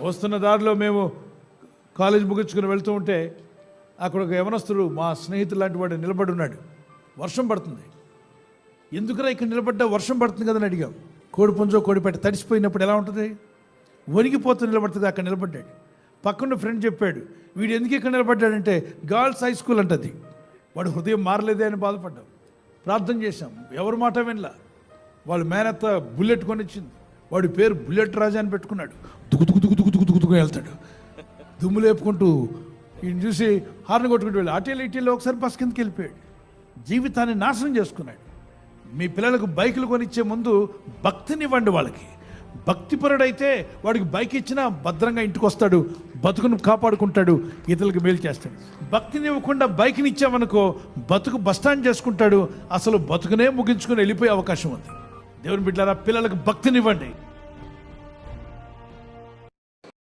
వస్తున్న దారిలో మేము కాలేజ్ ముగించుకుని వెళ్తూ ఉంటే అక్కడ ఒక యవనస్తుడు మా స్నేహితుడు లాంటి వాడు నిలబడి ఉన్నాడు. వర్షం పడుతుంది. ఎందుకురా ఇక్కడ నిలబడ్డా, వర్షం పడుతుంది కదని అడిగాం. కోడి పుంజో కోడిపెట్ట తడిసిపోయినప్పుడు ఎలా ఉంటుంది, వణిగిపోతూ నిలబడుతుంది. అక్కడ నిలబడ్డాడు. పక్కన ఫ్రెండ్ చెప్పాడు, వీడు ఎందుకు ఇక్కడ నిలబడ్డాడంటే గర్ల్స్ హై స్కూల్ అంటది. వాడు హృదయం మారలేదే అని బాధపడ్డాం. ప్రార్థన చేశాం, ఎవరి మాట వినలా. వాళ్ళు మేనత్త బుల్లెట్ కొనిచ్చింది. వాడి పేరు బుల్లెట్ రాజా అని పెట్టుకున్నాడు. దుకుతుకు వెళ్తాడు, దుమ్ము లేపుకుంటూ. ఈయన చూసి హార్న్ కొట్టుకుంటూ వెళ్ళి అటీలో ఒకసారి బస్ కిందకి వెళ్ళిపోయాడు. జీవితాన్ని నాశనం చేసుకున్నాడు. మీ పిల్లలకు బైకులు కొనిచ్చే ముందు భక్తినివ్వండి. వాళ్ళకి భక్తిపరుడైతే వాడికి బైక్ ఇచ్చినా భద్రంగా ఇంటికి వస్తాడు, బతుకును కాపాడుకుంటాడు, ఇతరులకు మేలు చేస్తాడు. భక్తిని ఇవ్వకుండా బైక్ని ఇచ్చామనుకో బతుకు బస్టాండ్ చేసుకుంటాడు, అసలు బతుకునే ముగించుకొని వెళ్ళిపోయే అవకాశం ఉంది. దేవుని బిడ్డలారా, పిల్లలకు భక్తినివ్వండి.